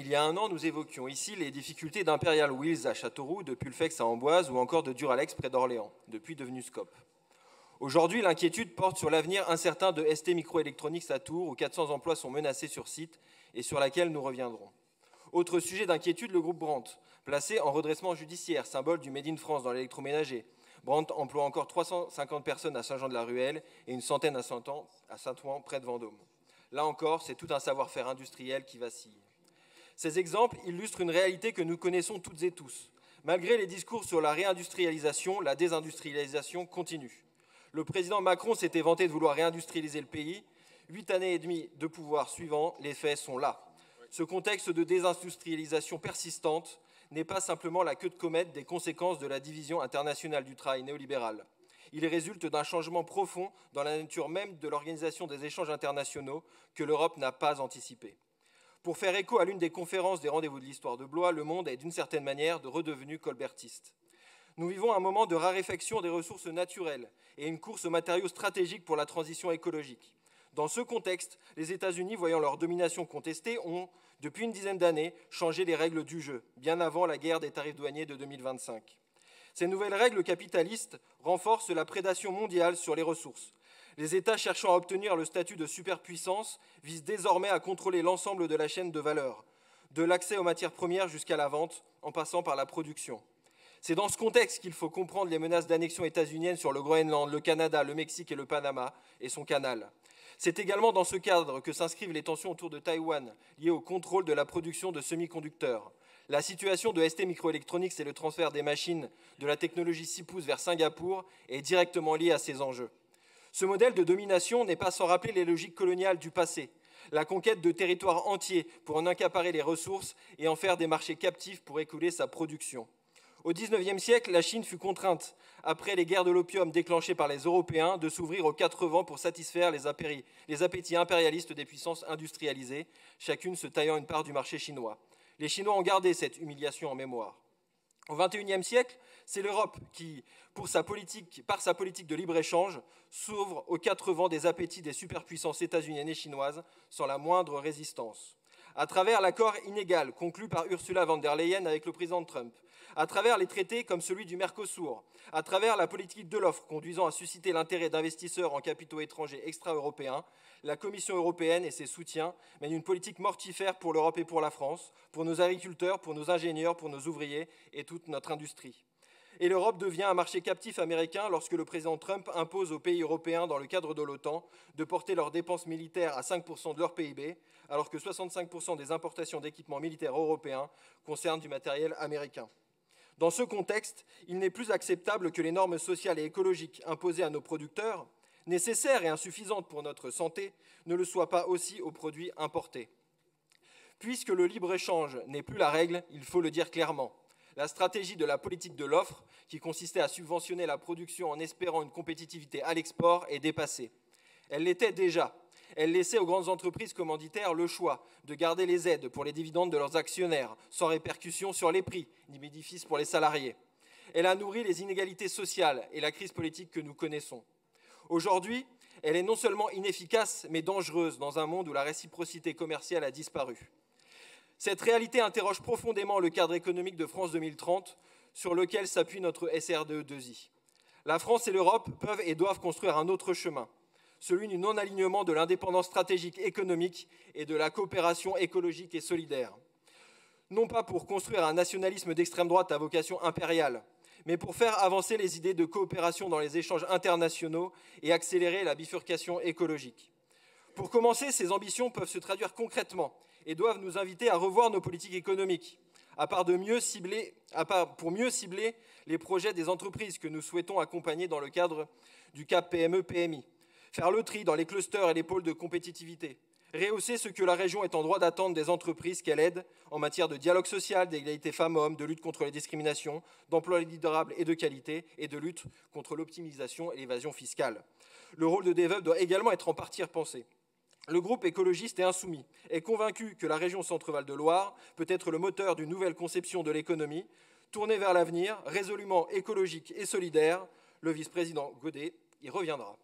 Il y a un an, nous évoquions ici les difficultés d'Imperial Wheels à Châteauroux, de Pulfex à Amboise ou encore de Duralex près d'Orléans, depuis devenu Scope. Aujourd'hui, l'inquiétude porte sur l'avenir incertain de ST Microelectronics à Tours, où 400 emplois sont menacés sur site et sur laquelle nous reviendrons. Autre sujet d'inquiétude, le groupe Brandt, placé en redressement judiciaire, symbole du Made in France dans l'électroménager. Brandt emploie encore 350 personnes à Saint-Jean-de-la-Ruelle et une centaine à Saint-Ouen, près de Vendôme. Là encore, c'est tout un savoir-faire industriel qui vacille. Ces exemples illustrent une réalité que nous connaissons toutes et tous. Malgré les discours sur la réindustrialisation, la désindustrialisation continue. Le président Macron s'était vanté de vouloir réindustrialiser le pays. 8 années et demie de pouvoir suivant, les faits sont là. Ce contexte de désindustrialisation persistante n'est pas simplement la queue de comète des conséquences de la division internationale du travail néolibérale. Il résulte d'un changement profond dans la nature même de l'organisation des échanges internationaux que l'Europe n'a pas anticipé. Pour faire écho à l'une des conférences des rendez-vous de l'histoire de Blois, le monde est d'une certaine manière redevenu colbertiste. Nous vivons un moment de raréfaction des ressources naturelles et une course aux matériaux stratégiques pour la transition écologique. Dans ce contexte, les États-Unis, voyant leur domination contestée, ont, depuis une dizaine d'années, changé les règles du jeu, bien avant la guerre des tarifs douaniers de 2025. Ces nouvelles règles capitalistes renforcent la prédation mondiale sur les ressources. Les États cherchant à obtenir le statut de superpuissance visent désormais à contrôler l'ensemble de la chaîne de valeur, de l'accès aux matières premières jusqu'à la vente, en passant par la production. C'est dans ce contexte qu'il faut comprendre les menaces d'annexion états-unienne sur le Groenland, le Canada, le Mexique et le Panama et son canal. C'est également dans ce cadre que s'inscrivent les tensions autour de Taïwan, liées au contrôle de la production de semi-conducteurs. La situation de ST Microelectronics et le transfert des machines de la technologie 6 pouces vers Singapour est directement lié à ces enjeux. Ce modèle de domination n'est pas sans rappeler les logiques coloniales du passé, la conquête de territoires entiers pour en accaparer les ressources et en faire des marchés captifs pour écouler sa production. Au XIXe siècle, la Chine fut contrainte, après les guerres de l'opium déclenchées par les Européens, de s'ouvrir aux 4 vents pour satisfaire les appétits impérialistes des puissances industrialisées, chacune se taillant une part du marché chinois. Les Chinois ont gardé cette humiliation en mémoire. Au XXIe siècle, c'est l'Europe qui, par sa politique de libre-échange, s'ouvre aux 4 vents des appétits des superpuissances états-uniennes et chinoises sans la moindre résistance. À travers l'accord inégal conclu par Ursula von der Leyen avec le président Trump, à travers les traités comme celui du Mercosur, à travers la politique de l'offre conduisant à susciter l'intérêt d'investisseurs en capitaux étrangers extra-européens, la Commission européenne et ses soutiens mènent une politique mortifère pour l'Europe et pour la France, pour nos agriculteurs, pour nos ingénieurs, pour nos ouvriers et toute notre industrie. Et l'Europe devient un marché captif américain lorsque le président Trump impose aux pays européens, dans le cadre de l'OTAN, de porter leurs dépenses militaires à 5% de leur PIB, alors que 65% des importations d'équipements militaires européens concernent du matériel américain. Dans ce contexte, il n'est plus acceptable que les normes sociales et écologiques imposées à nos producteurs, nécessaires et insuffisantes pour notre santé, ne le soient pas aussi aux produits importés. Puisque le libre-échange n'est plus la règle, il faut le dire clairement. La stratégie de la politique de l'offre, qui consistait à subventionner la production en espérant une compétitivité à l'export, est dépassée. Elle l'était déjà. Elle laissait aux grandes entreprises commanditaires le choix de garder les aides pour les dividendes de leurs actionnaires, sans répercussion sur les prix, ni bénéfice pour les salariés. Elle a nourri les inégalités sociales et la crise politique que nous connaissons. Aujourd'hui, elle est non seulement inefficace, mais dangereuse dans un monde où la réciprocité commerciale a disparu. Cette réalité interroge profondément le cadre économique de France 2030, sur lequel s'appuie notre SRDE2I. La France et l'Europe peuvent et doivent construire un autre chemin, celui du non-alignement de l'indépendance stratégique économique et de la coopération écologique et solidaire. Non pas pour construire un nationalisme d'extrême droite à vocation impériale, mais pour faire avancer les idées de coopération dans les échanges internationaux et accélérer la bifurcation écologique. Pour commencer, ces ambitions peuvent se traduire concrètement et doivent nous inviter à revoir nos politiques économiques, pour mieux cibler les projets des entreprises que nous souhaitons accompagner dans le cadre du CAP PME-PMI, faire le tri dans les clusters et les pôles de compétitivité, rehausser ce que la région est en droit d'attendre des entreprises qu'elle aide en matière de dialogue social, d'égalité femmes-hommes, de lutte contre les discriminations, d'emploi durable et de qualité, et de lutte contre l'optimisation et l'évasion fiscale. Le rôle de DEVEUP doit également être en partie repensé. Le groupe écologiste et insoumis est convaincu que la région Centre-Val de Loire peut être le moteur d'une nouvelle conception de l'économie, tournée vers l'avenir, résolument écologique et solidaire. Le vice-président Godet y reviendra.